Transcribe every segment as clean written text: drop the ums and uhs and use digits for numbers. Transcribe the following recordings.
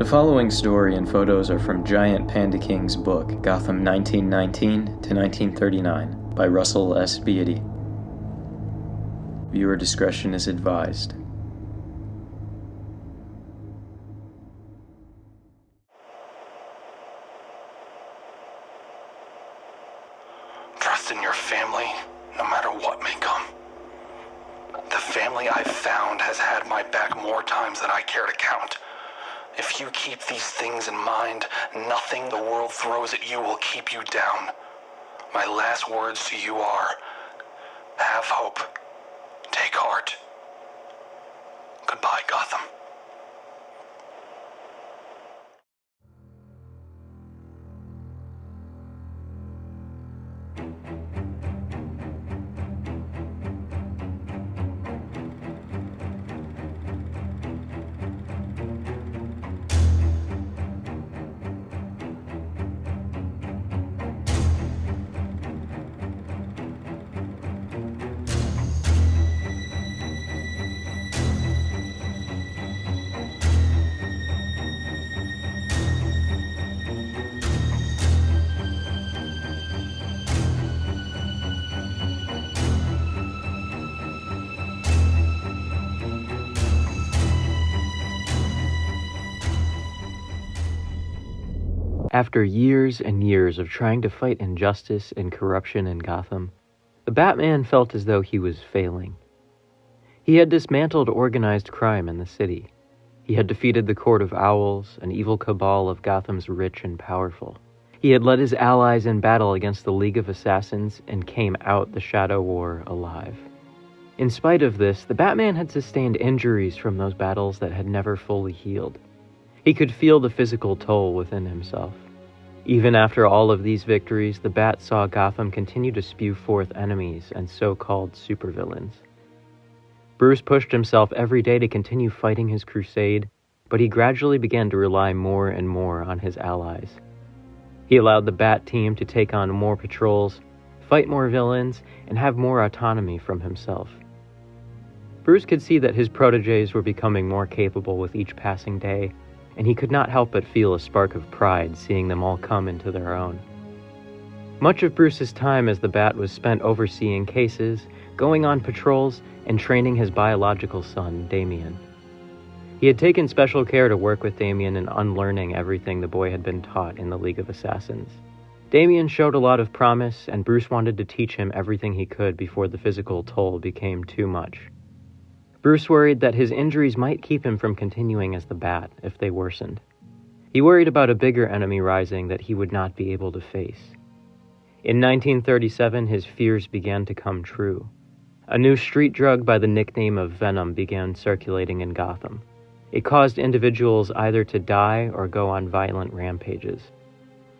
The following story and photos are from Giant Panda King's book, Gotham 1919 to 1939, by Russell S. Beatty. Viewer discretion is advised. Trust in your family, no matter what may come. The family I've found has had my back more times than I care to count. If you keep these things in mind, nothing the world throws at you will keep you down. My last words to you are, have hope, take heart. Goodbye, Gotham. After years and years of trying to fight injustice and corruption in Gotham, the Batman felt as though he was failing. He had dismantled organized crime in the city. He had defeated the Court of Owls, an evil cabal of Gotham's rich and powerful. He had led his allies in battle against the League of Assassins and came out the Shadow War alive. In spite of this, the Batman had sustained injuries from those battles that had never fully healed. He could feel the physical toll within himself. Even after all of these victories, the Bat saw Gotham continue to spew forth enemies and so-called supervillains. Bruce pushed himself every day to continue fighting his crusade, but he gradually began to rely more and more on his allies. He allowed the Bat team to take on more patrols, fight more villains, and have more autonomy from himself. Bruce could see that his protégés were becoming more capable with each passing day, and he could not help but feel a spark of pride seeing them all come into their own. Much of Bruce's time as the Bat was spent overseeing cases, going on patrols, and training his biological son, Damian. He had taken special care to work with Damian in unlearning everything the boy had been taught in the League of Assassins. Damian showed a lot of promise, and Bruce wanted to teach him everything he could before the physical toll became too much. Bruce worried that his injuries might keep him from continuing as the Bat if they worsened. He worried about a bigger enemy rising that he would not be able to face. In 1937, his fears began to come true. A new street drug by the nickname of Venom began circulating in Gotham. It caused individuals either to die or go on violent rampages.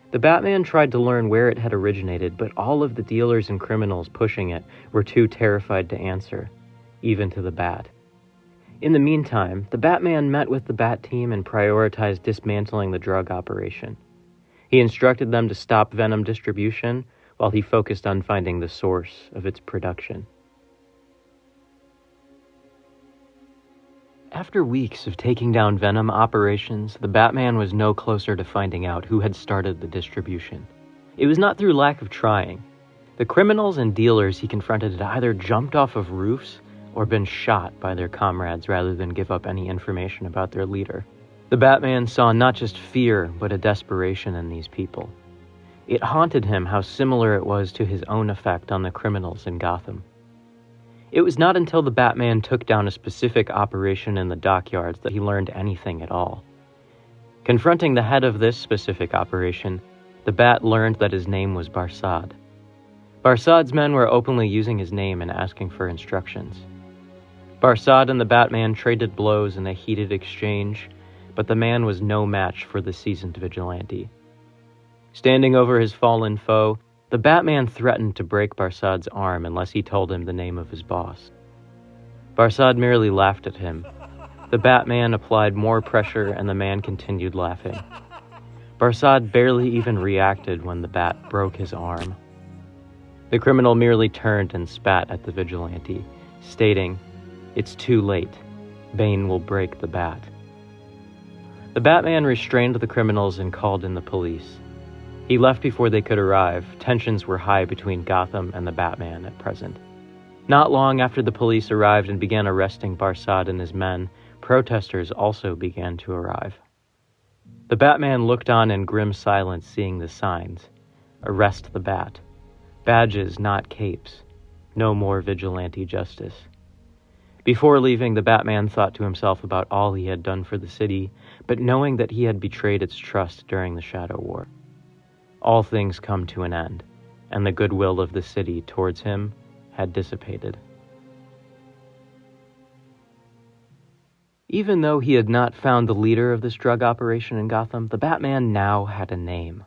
The Batman tried to learn where it had originated, but all of the dealers and criminals pushing it were too terrified to answer, even to the Bat. In the meantime, the Batman met with the Bat team and prioritized dismantling the drug operation. He instructed them to stop Venom distribution while he focused on finding the source of its production. After weeks of taking down Venom operations, the Batman was no closer to finding out who had started the distribution. It was not through lack of trying. The criminals and dealers he confronted had either jumped off of roofs or been shot by their comrades rather than give up any information about their leader. The Batman saw not just fear, but a desperation in these people. It haunted him how similar it was to his own effect on the criminals in Gotham. It was not until the Batman took down a specific operation in the dockyards that he learned anything at all. Confronting the head of this specific operation, the Bat learned that his name was Barsad. Barsad's men were openly using his name and asking for instructions. Barsad and the Batman traded blows in a heated exchange, but the man was no match for the seasoned vigilante. Standing over his fallen foe, the Batman threatened to break Barsad's arm unless he told him the name of his boss. Barsad merely laughed at him. The Batman applied more pressure and the man continued laughing. Barsad barely even reacted when the Bat broke his arm. The criminal merely turned and spat at the vigilante, stating, "It's too late. Bane will break the Bat." The Batman restrained the criminals and called in the police. He left before they could arrive. Tensions were high between Gotham and the Batman at present. Not long after the police arrived and began arresting Barsad and his men, protesters also began to arrive. The Batman looked on in grim silence, seeing the signs. Arrest the Bat. Badges, not capes. No more vigilante justice. Before leaving, the Batman thought to himself about all he had done for the city, but knowing that he had betrayed its trust during the Shadow War. All things come to an end, and the goodwill of the city towards him had dissipated. Even though he had not found the leader of this drug operation in Gotham, the Batman now had a name.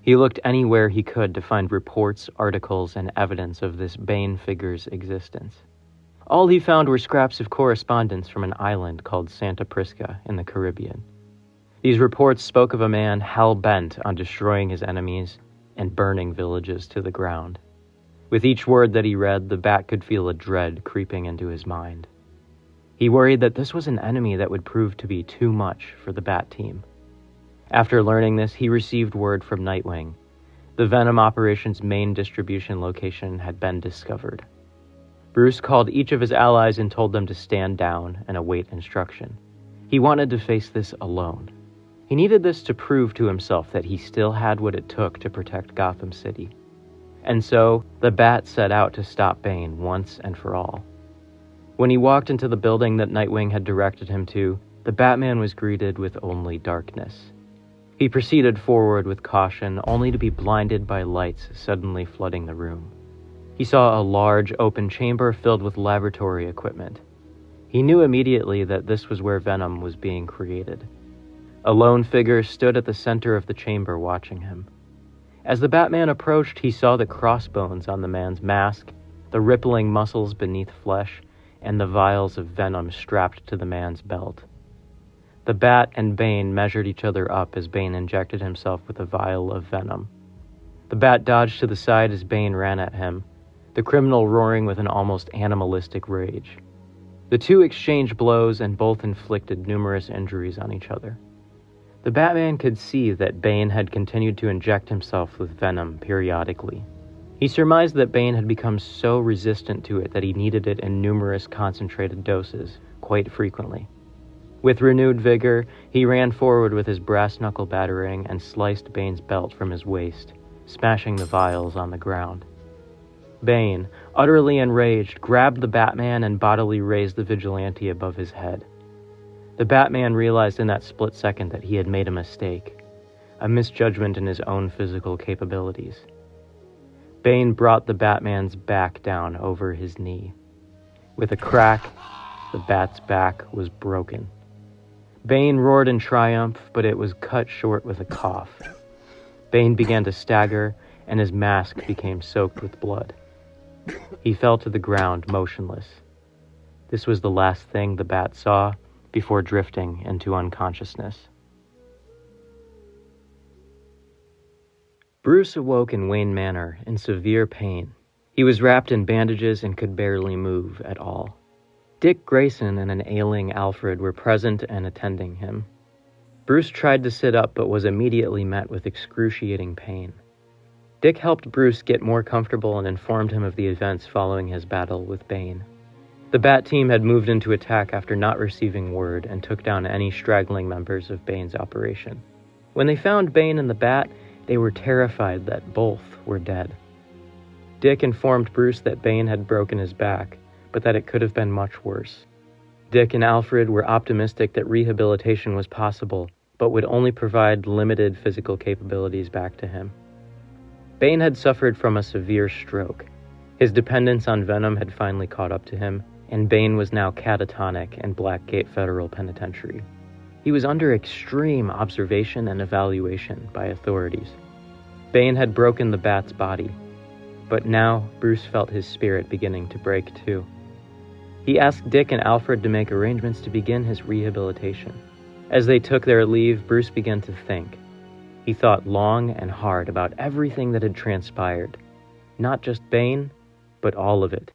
He looked anywhere he could to find reports, articles, and evidence of this Bane figure's existence. All he found were scraps of correspondence from an island called Santa Prisca in the Caribbean. These reports spoke of a man hell-bent on destroying his enemies and burning villages to the ground. With each word that he read, the Bat could feel a dread creeping into his mind. He worried that this was an enemy that would prove to be too much for the Bat team. After learning this, he received word from Nightwing. The Venom operation's main distribution location had been discovered. Bruce called each of his allies and told them to stand down and await instruction. He wanted to face this alone. He needed this to prove to himself that he still had what it took to protect Gotham City. And so, the Bat set out to stop Bane once and for all. When he walked into the building that Nightwing had directed him to, the Batman was greeted with only darkness. He proceeded forward with caution, only to be blinded by lights suddenly flooding the room. He saw a large open chamber filled with laboratory equipment. He knew immediately that this was where Venom was being created. A lone figure stood at the center of the chamber watching him. As the Batman approached, he saw the crossbones on the man's mask, the rippling muscles beneath flesh, and the vials of venom strapped to the man's belt. The Bat and Bane measured each other up as Bane injected himself with a vial of venom. The Bat dodged to the side as Bane ran at him, the criminal roaring with an almost animalistic rage. The two exchanged blows and both inflicted numerous injuries on each other. The Batman could see that Bane had continued to inject himself with venom periodically. He surmised that Bane had become so resistant to it that he needed it in numerous concentrated doses, quite frequently. With renewed vigor, he ran forward with his brass knuckle battering and sliced Bane's belt from his waist, smashing the vials on the ground. Bane, utterly enraged, grabbed the Batman and bodily raised the vigilante above his head. The Batman realized in that split second that he had made a mistake, a misjudgment in his own physical capabilities. Bane brought the Batman's back down over his knee. With a crack, the Bat's back was broken. Bane roared in triumph, but it was cut short with a cough. Bane began to stagger, and his mask became soaked with blood. He fell to the ground, motionless. This was the last thing the Bat saw before drifting into unconsciousness. Bruce awoke in Wayne Manor in severe pain. He was wrapped in bandages and could barely move at all. Dick Grayson and an ailing Alfred were present and attending him. Bruce tried to sit up but was immediately met with excruciating pain. Dick helped Bruce get more comfortable and informed him of the events following his battle with Bane. The Bat team had moved into attack after not receiving word and took down any straggling members of Bane's operation. When they found Bane and the Bat, they were terrified that both were dead. Dick informed Bruce that Bane had broken his back, but that it could have been much worse. Dick and Alfred were optimistic that rehabilitation was possible, but would only provide limited physical capabilities back to him. Bane had suffered from a severe stroke. His dependence on venom had finally caught up to him, and Bane was now catatonic in Blackgate Federal Penitentiary. He was under extreme observation and evaluation by authorities. Bane had broken the Bat's body, but now Bruce felt his spirit beginning to break too. He asked Dick and Alfred to make arrangements to begin his rehabilitation. As they took their leave, Bruce began to think. He thought long and hard about everything that had transpired. Not just Bane, but all of it.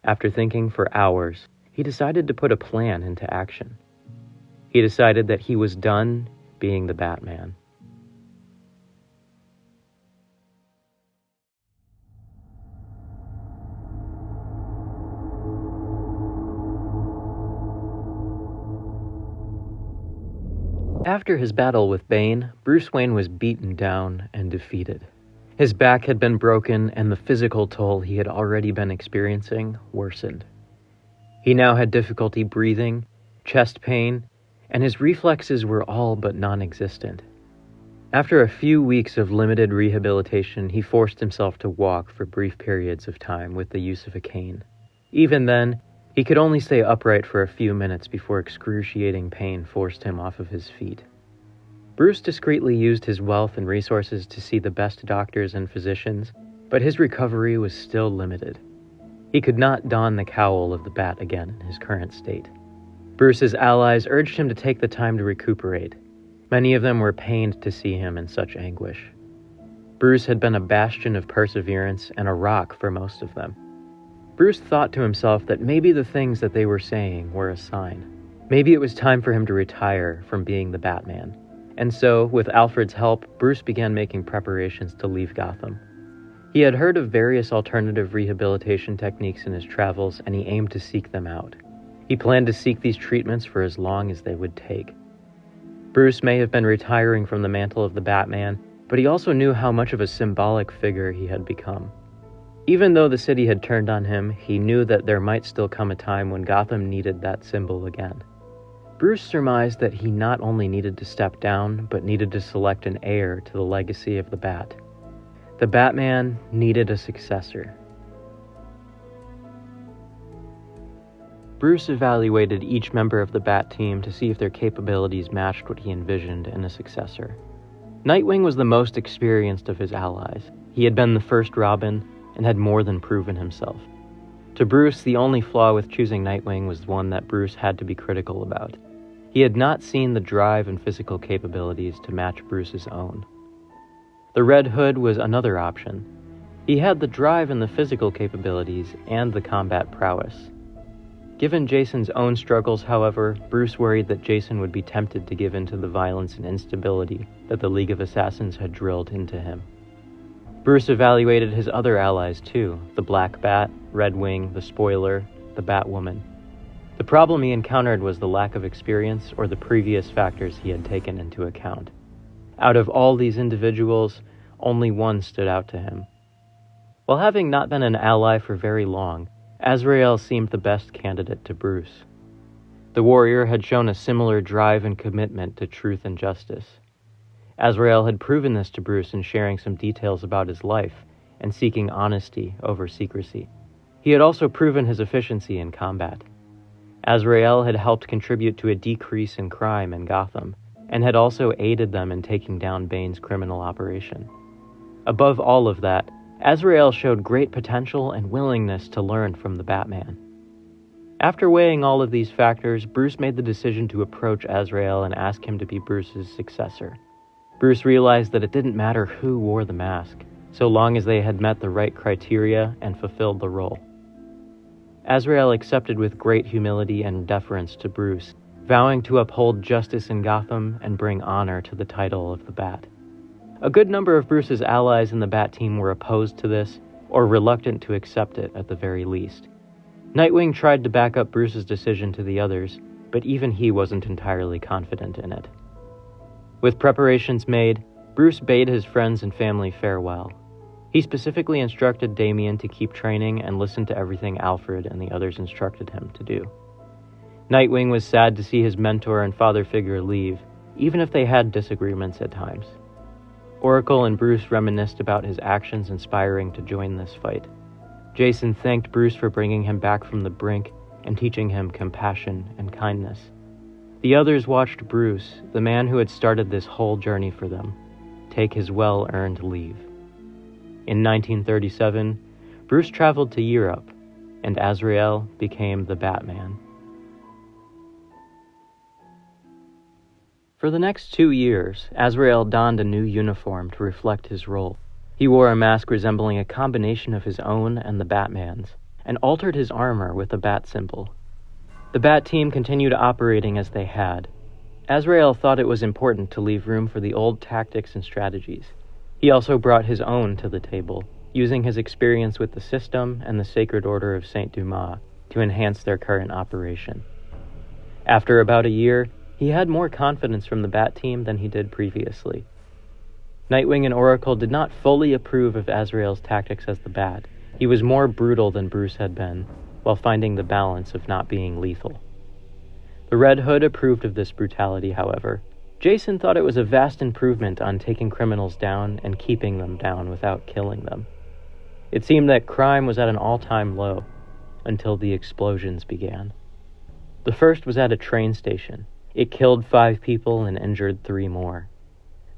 After thinking for hours, he decided to put a plan into action. He decided that he was done being the Batman. After his battle with Bane, Bruce Wayne was beaten down and defeated. His back had been broken, and the physical toll he had already been experiencing worsened. He now had difficulty breathing, chest pain, and his reflexes were all but non-existent. After a few weeks of limited rehabilitation, he forced himself to walk for brief periods of time with the use of a cane. Even then, he could only stay upright for a few minutes before excruciating pain forced him off of his feet. Bruce discreetly used his wealth and resources to see the best doctors and physicians, but his recovery was still limited. He could not don the cowl of the Bat again in his current state. Bruce's allies urged him to take the time to recuperate. Many of them were pained to see him in such anguish. Bruce had been a bastion of perseverance and a rock for most of them. Bruce thought to himself that maybe the things that they were saying were a sign. Maybe it was time for him to retire from being the Batman. And so, with Alfred's help, Bruce began making preparations to leave Gotham. He had heard of various alternative rehabilitation techniques in his travels, and he aimed to seek them out. He planned to seek these treatments for as long as they would take. Bruce may have been retiring from the mantle of the Batman, but he also knew how much of a symbolic figure he had become. Even though the city had turned on him, he knew that there might still come a time when Gotham needed that symbol again. Bruce surmised that he not only needed to step down, but needed to select an heir to the legacy of the Bat. The Batman needed a successor. Bruce evaluated each member of the Bat team to see if their capabilities matched what he envisioned in a successor. Nightwing was the most experienced of his allies. He had been the first Robin, and had more than proven himself. To Bruce, the only flaw with choosing Nightwing was one that Bruce had to be critical about. He had not seen the drive and physical capabilities to match Bruce's own. The Red Hood was another option. He had the drive and the physical capabilities and the combat prowess. Given Jason's own struggles, however, Bruce worried that Jason would be tempted to give in to the violence and instability that the League of Assassins had drilled into him. Bruce evaluated his other allies too, the Black Bat, Red Wing, the Spoiler, the Batwoman. The problem he encountered was the lack of experience or the previous factors he had taken into account. Out of all these individuals, only one stood out to him. While having not been an ally for very long, Azrael seemed the best candidate to Bruce. The warrior had shown a similar drive and commitment to truth and justice. Azrael had proven this to Bruce in sharing some details about his life and seeking honesty over secrecy. He had also proven his efficiency in combat. Azrael had helped contribute to a decrease in crime in Gotham, and had also aided them in taking down Bane's criminal operation. Above all of that, Azrael showed great potential and willingness to learn from the Batman. After weighing all of these factors, Bruce made the decision to approach Azrael and ask him to be Bruce's successor. Bruce realized that it didn't matter who wore the mask, so long as they had met the right criteria and fulfilled the role. Azrael accepted with great humility and deference to Bruce, vowing to uphold justice in Gotham and bring honor to the title of the Bat. A good number of Bruce's allies in the Bat team were opposed to this, or reluctant to accept it at the very least. Nightwing tried to back up Bruce's decision to the others, but even he wasn't entirely confident in it. With preparations made, Bruce bade his friends and family farewell. He specifically instructed Damian to keep training and listen to everything Alfred and the others instructed him to do. Nightwing was sad to see his mentor and father figure leave, even if they had disagreements at times. Oracle and Bruce reminisced about his actions inspiring to join this fight. Jason thanked Bruce for bringing him back from the brink and teaching him compassion and kindness. The others watched Bruce, the man who had started this whole journey for them, take his well-earned leave. In 1937, Bruce traveled to Europe, and Azrael became the Batman. For the next 2 years, Azrael donned a new uniform to reflect his role. He wore a mask resembling a combination of his own and the Batman's, and altered his armor with the bat symbol. The Bat team continued operating as they had. Azrael thought it was important to leave room for the old tactics and strategies. He also brought his own to the table, using his experience with the system and the Sacred Order of Saint Dumas to enhance their current operation. After about a year, he had more confidence from the Bat Team than he did previously. Nightwing and Oracle did not fully approve of Azrael's tactics as the Bat. He was more brutal than Bruce had been, while finding the balance of not being lethal. The Red Hood approved of this brutality, however. Jason thought it was a vast improvement on taking criminals down and keeping them down without killing them. It seemed that crime was at an all-time low, until the explosions began. The first was at a train station. It killed 5 people and injured 3 more.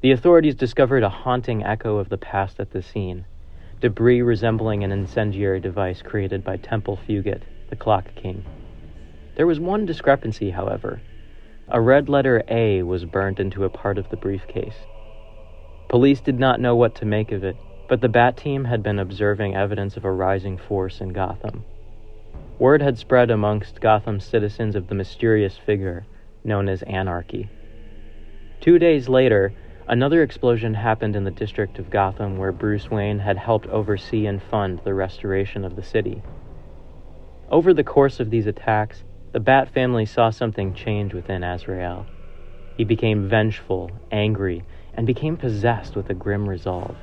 The authorities discovered a haunting echo of the past at the scene, debris resembling an incendiary device created by Temple Fugit, the Clock King. There was one discrepancy, however. A red letter A was burned into a part of the briefcase. Police did not know what to make of it, but the Bat Team had been observing evidence of a rising force in Gotham. Word had spread amongst Gotham's citizens of the mysterious figure known as Anarchy. 2 days later, another explosion happened in the district of Gotham where Bruce Wayne had helped oversee and fund the restoration of the city. Over the course of these attacks, the Bat family saw something change within Azrael. He became vengeful, angry, and became possessed with a grim resolve.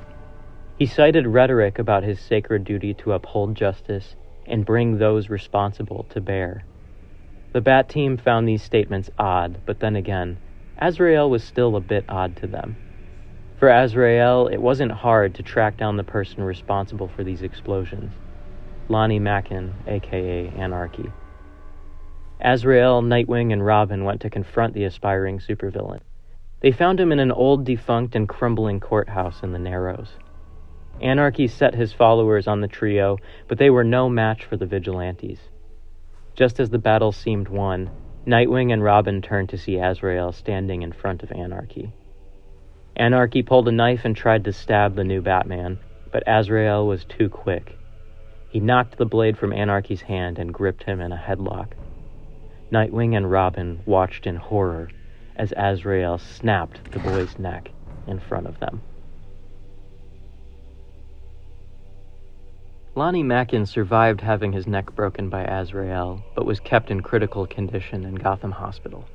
He cited rhetoric about his sacred duty to uphold justice and bring those responsible to bear. The Bat Team found these statements odd, but then again, Azrael was still a bit odd to them. For Azrael, it wasn't hard to track down the person responsible for these explosions, Lonnie Mackin, aka Anarchy. Azrael, Nightwing, and Robin went to confront the aspiring supervillain. They found him in an old, defunct, and crumbling courthouse in the Narrows. Anarchy set his followers on the trio, but they were no match for the vigilantes. Just as the battle seemed won, Nightwing and Robin turned to see Azrael standing in front of Anarchy. Anarchy pulled a knife and tried to stab the new Batman, but Azrael was too quick. He knocked the blade from Anarchy's hand and gripped him in a headlock. Nightwing and Robin watched in horror as Azrael snapped the boy's neck in front of them. Lonnie Mackin survived having his neck broken by Azrael, but was kept in critical condition in Gotham Hospital.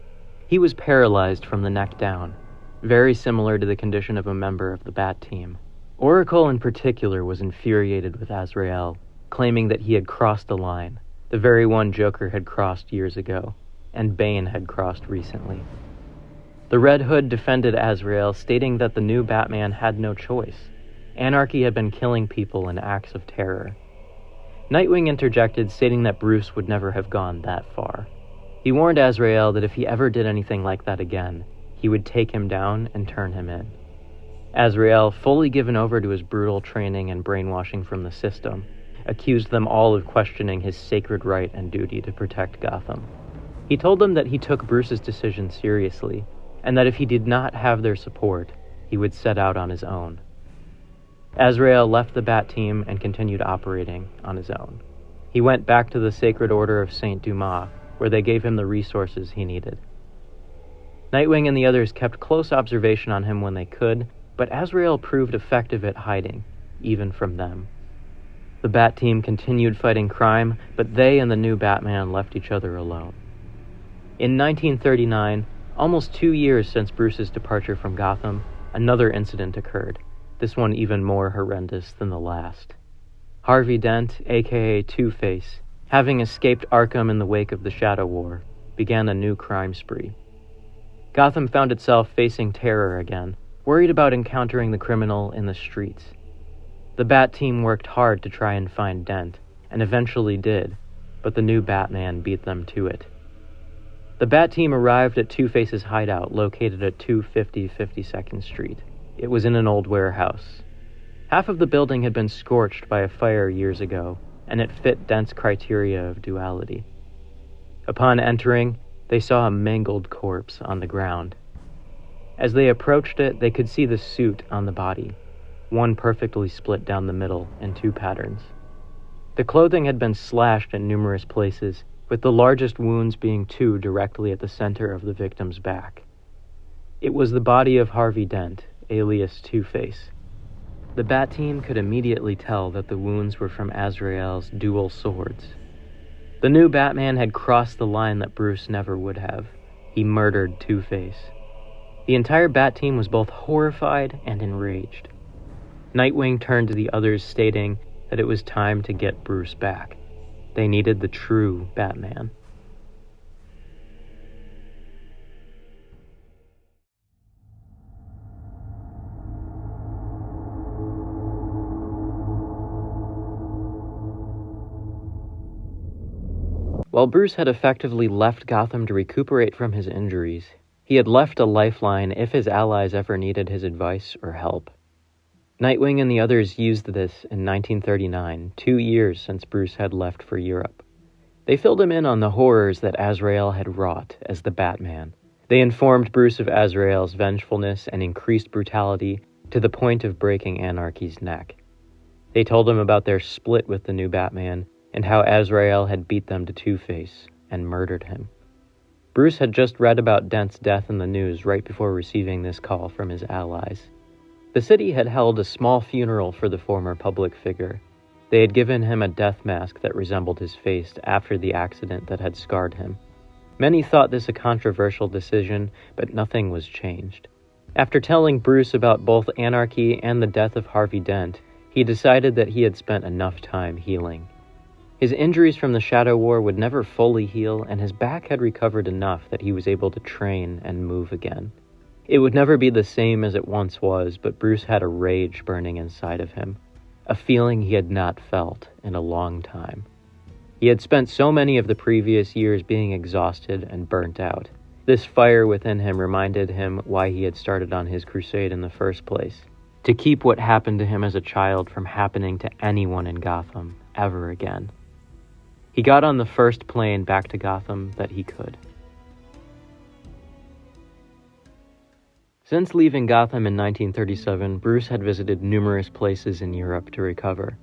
He was paralyzed from the neck down, very similar to the condition of a member of the Bat Team. Oracle in particular was infuriated with Azrael, claiming that he had crossed the line, the very one Joker had crossed years ago, and Bane had crossed recently. The Red Hood defended Azrael, stating that the new Batman had no choice. Anarchy had been killing people in acts of terror. Nightwing interjected, stating that Bruce would never have gone that far. He warned Azrael that if he ever did anything like that again, he would take him down and turn him in. Azrael, fully given over to his brutal training and brainwashing from the system, accused them all of questioning his sacred right and duty to protect Gotham. He told them that he took Bruce's decision seriously, and that if he did not have their support, he would set out on his own. Azrael left the Bat Team and continued operating on his own. He went back to the Sacred Order of Saint Dumas, where they gave him the resources he needed. Nightwing and the others kept close observation on him when they could, but Azrael proved effective at hiding, even from them. The Bat Team continued fighting crime, but they and the new Batman left each other alone. In 1939, almost 2 years since Bruce's departure from Gotham, another incident occurred, this one even more horrendous than the last. Harvey Dent, aka Two-Face, having escaped Arkham in the wake of the Shadow War, began a new crime spree. Gotham found itself facing terror again, worried about encountering the criminal in the streets. The Bat Team worked hard to try and find Dent, and eventually did, but the new Batman beat them to it. The Bat Team arrived at Two-Face's hideout located at 250 52nd Street. It was in an old warehouse. Half of the building had been scorched by a fire years ago, and it fit Dent's criteria of duality. Upon entering, they saw a mangled corpse on the ground. As they approached it, they could see the suit on the body, one perfectly split down the middle in 2 patterns. The clothing had been slashed in numerous places, with the largest wounds being 2 directly at the center of the victim's back. It was the body of Harvey Dent, alias Two-Face. The Bat Team could immediately tell that the wounds were from Azrael's dual swords. The new Batman had crossed the line that Bruce never would have. He murdered Two-Face. The entire Bat Team was both horrified and enraged. Nightwing turned to the others, stating that it was time to get Bruce back. They needed the true Batman. While Bruce had effectively left Gotham to recuperate from his injuries, he had left a lifeline if his allies ever needed his advice or help. Nightwing and the others used this in 1939, 2 years since Bruce had left for Europe. They filled him in on the horrors that Azrael had wrought as the Batman. They informed Bruce of Azrael's vengefulness and increased brutality to the point of breaking Anarchy's neck. They told him about their split with the new Batman and how Azrael had beat them to Two-Face and murdered him. Bruce had just read about Dent's death in the news right before receiving this call from his allies. The city had held a small funeral for the former public figure. They had given him a death mask that resembled his face after the accident that had scarred him. Many thought this a controversial decision, but nothing was changed. After telling Bruce about both Anarchy and the death of Harvey Dent, he decided that he had spent enough time healing. His injuries from the Shadow War would never fully heal, and his back had recovered enough that he was able to train and move again. It would never be the same as it once was, but Bruce had a rage burning inside of him, a feeling he had not felt in a long time. He had spent so many of the previous years being exhausted and burnt out. This fire within him reminded him why he had started on his crusade in the first place, to keep what happened to him as a child from happening to anyone in Gotham ever again. He got on the first plane back to Gotham that he could. Since leaving Gotham in 1937, Bruce had visited numerous places in Europe to recover.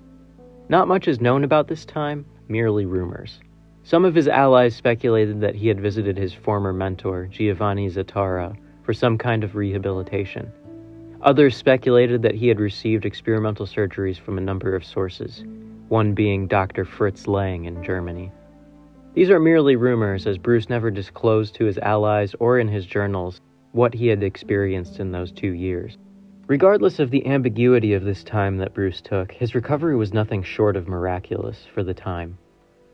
Not much is known about this time, merely rumors. Some of his allies speculated that he had visited his former mentor, Giovanni Zatara, for some kind of rehabilitation. Others speculated that he had received experimental surgeries from a number of sources, one being Dr. Fritz Lang in Germany. These are merely rumors, as Bruce never disclosed to his allies or in his journals what he had experienced in those 2 years. Regardless of the ambiguity of this time that Bruce took, his recovery was nothing short of miraculous for the time.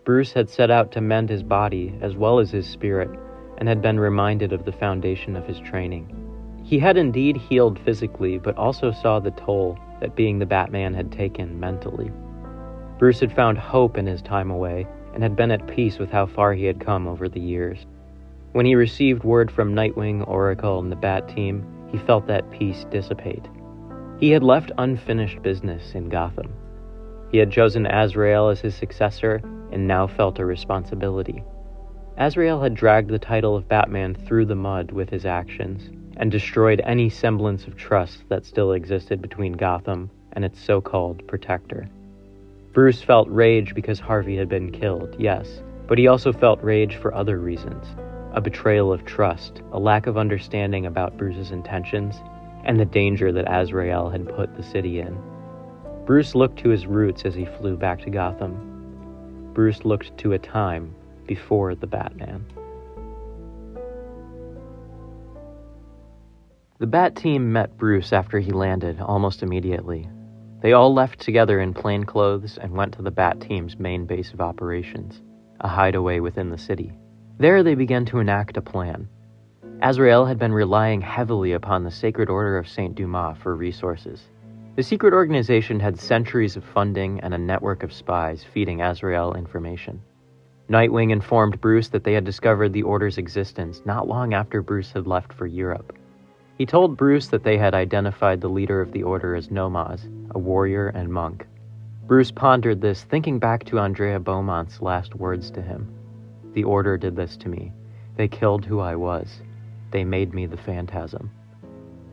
Bruce had set out to mend his body as well as his spirit, and had been reminded of the foundation of his training. He had indeed healed physically, but also saw the toll that being the Batman had taken mentally. Bruce had found hope in his time away, and had been at peace with how far he had come over the years. When he received word from Nightwing, Oracle, and the Bat Team, he felt that peace dissipate. He had left unfinished business in Gotham. He had chosen Azrael as his successor, and now felt a responsibility. Azrael had dragged the title of Batman through the mud with his actions, and destroyed any semblance of trust that still existed between Gotham and its so-called protector. Bruce felt rage because Harvey had been killed, yes, but he also felt rage for other reasons. A betrayal of trust, a lack of understanding about Bruce's intentions, and the danger that Azrael had put the city in. Bruce looked to his roots as he flew back to Gotham. Bruce looked to a time before the Batman. The Bat Team met Bruce after he landed almost immediately. They all left together in plainclothes and went to the Bat Team's main base of operations, a hideaway within the city. There they began to enact a plan. Azrael had been relying heavily upon the Sacred Order of St. Dumas for resources. The secret organization had centuries of funding and a network of spies feeding Azrael information. Nightwing informed Bruce that they had discovered the Order's existence not long after Bruce had left for Europe. He told Bruce that they had identified the leader of the Order as Nomaz, a warrior and monk. Bruce pondered this, thinking back to Andrea Beaumont's last words to him. "The Order did this to me. They killed who I was. They made me the Phantasm."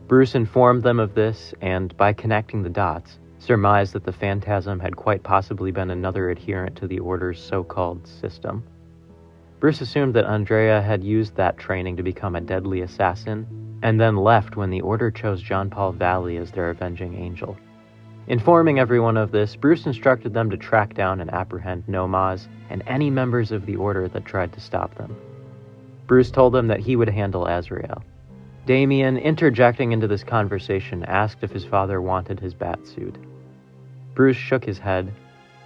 Bruce informed them of this, and by connecting the dots, surmised that the Phantasm had quite possibly been another adherent to the Order's so-called system. Bruce assumed that Andrea had used that training to become a deadly assassin, and then left when the Order chose John Paul Valley as their avenging angel. Informing everyone of this, Bruce instructed them to track down and apprehend No-Maz and any members of the Order that tried to stop them. Bruce told them that he would handle Azrael. Damien, interjecting into this conversation, asked if his father wanted his bat suit. Bruce shook his head.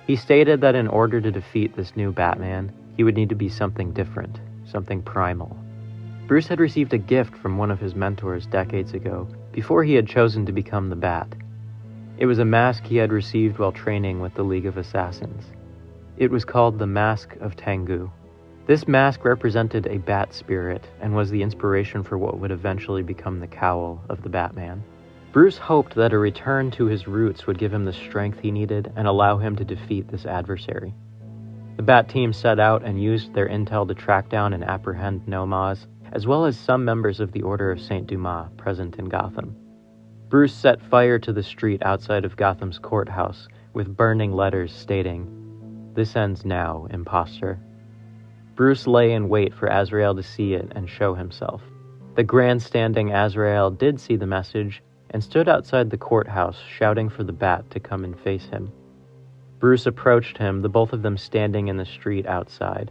He stated that in order to defeat this new Batman, he would need to be something different, something primal. Bruce had received a gift from one of his mentors decades ago, before he had chosen to become the Bat. It was a mask he had received while training with the League of Assassins. It was called the Mask of Tengu. This mask represented a bat spirit and was the inspiration for what would eventually become the cowl of the Batman. Bruce hoped that a return to his roots would give him the strength he needed and allow him to defeat this adversary. The Bat team set out and used their intel to track down and apprehend No-Maz, as well as some members of the Order of Saint Dumas present in Gotham. Bruce set fire to the street outside of Gotham's courthouse with burning letters stating, "This ends now, imposter." Bruce lay in wait for Azrael to see it and show himself. The grandstanding Azrael did see the message and stood outside the courthouse shouting for the Bat to come and face him. Bruce approached him, the both of them standing in the street outside.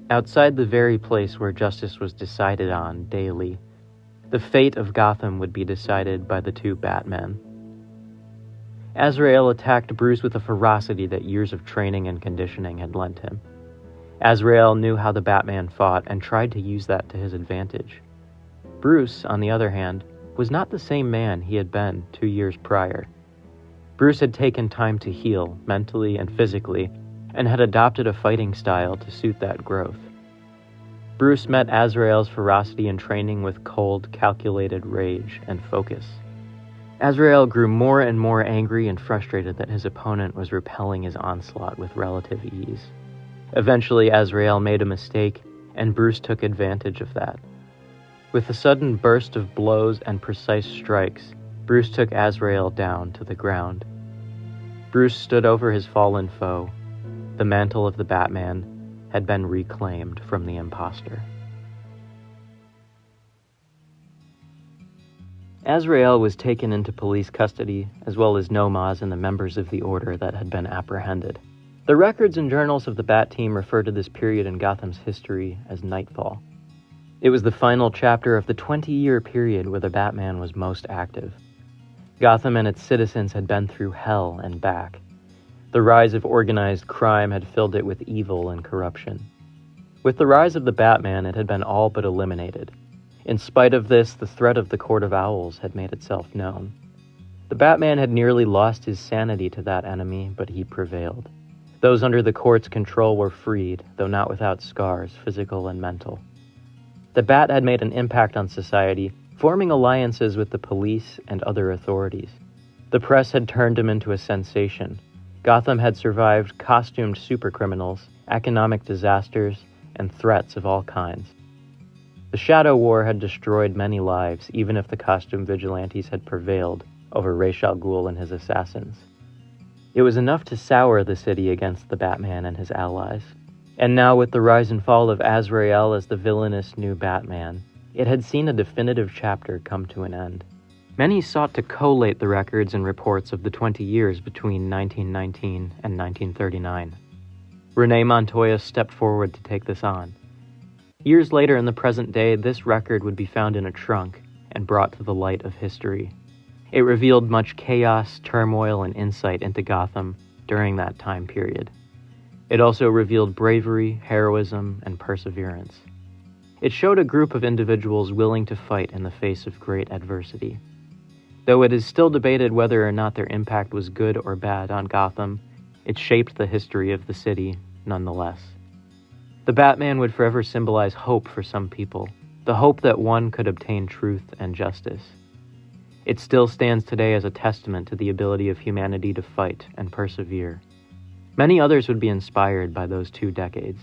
Outside the very place where justice was decided on daily. The fate of Gotham would be decided by the two Batmen. Azrael attacked Bruce with a ferocity that years of training and conditioning had lent him. Azrael knew how the Batman fought and tried to use that to his advantage. Bruce, on the other hand, was not the same man he had been 2 years prior. Bruce had taken time to heal, mentally and physically, and had adopted a fighting style to suit that growth. Bruce met Azrael's ferocity and training with cold, calculated rage and focus. Azrael grew more and more angry and frustrated that his opponent was repelling his onslaught with relative ease. Eventually, Azrael made a mistake, and Bruce took advantage of that. With a sudden burst of blows and precise strikes, Bruce took Azrael down to the ground. Bruce stood over his fallen foe. The mantle of the Batman had been reclaimed from the imposter. Azrael was taken into police custody, as well as No-Maz and the members of the Order that had been apprehended. The records and journals of the Bat Team refer to this period in Gotham's history as Nightfall. It was the final chapter of the 20-year period where the Batman was most active. Gotham and its citizens had been through hell and back. The rise of organized crime had filled it with evil and corruption. With the rise of the Batman, it had been all but eliminated. In spite of this, the threat of the Court of Owls had made itself known. The Batman had nearly lost his sanity to that enemy, but he prevailed. Those under the court's control were freed, though not without scars, physical and mental. The Bat had made an impact on society, forming alliances with the police and other authorities. The press had turned him into a sensation. Gotham had survived costumed supercriminals, economic disasters, and threats of all kinds. The Shadow War had destroyed many lives, even if the costume vigilantes had prevailed over Ra's al Ghul and his assassins. It was enough to sour the city against the Batman and his allies. And now, with the rise and fall of Azrael as the villainous new Batman, it had seen a definitive chapter come to an end. Many sought to collate the records and reports of the 20 years between 1919 and 1939. Renee Montoya stepped forward to take this on. Years later in the present day, this record would be found in a trunk and brought to the light of history. It revealed much chaos, turmoil, and insight into Gotham during that time period. It also revealed bravery, heroism, and perseverance. It showed a group of individuals willing to fight in the face of great adversity. Though it is still debated whether or not their impact was good or bad on Gotham, it shaped the history of the city nonetheless. The Batman would forever symbolize hope for some people, the hope that one could obtain truth and justice. It still stands today as a testament to the ability of humanity to fight and persevere. Many others would be inspired by those 2 decades.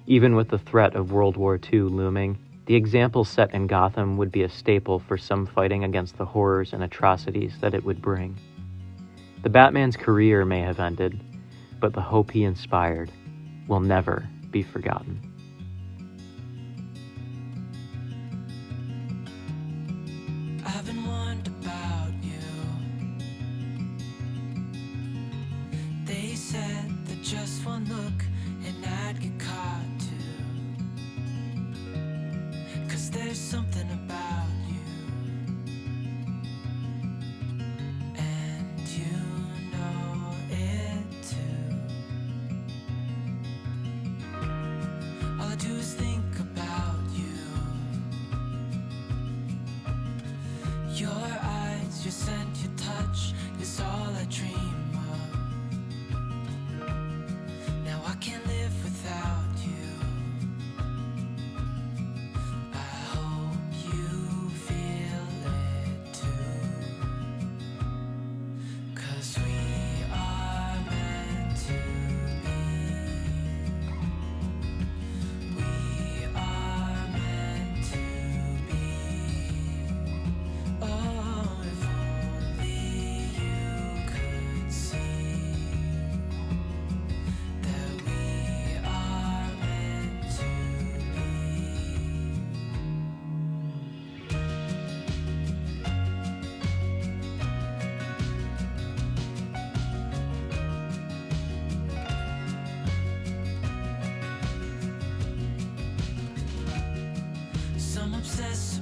Even with the threat of World War II looming, the example set in Gotham would be a staple for some fighting against the horrors and atrocities that it would bring. The Batman's career may have ended, but the hope he inspired will never be forgotten. I've been warned about you. They said that just one look and I'd get caught too. 'Cause there's something about you, and you know it too. All I do is think about you. Your eyes, your scent, your touch is all I dream of. Now I can't live without you. I hope you feel it too. 'Cause we are meant to be. We are meant to be. Oh, if only you could see that we are meant to be. Some obsess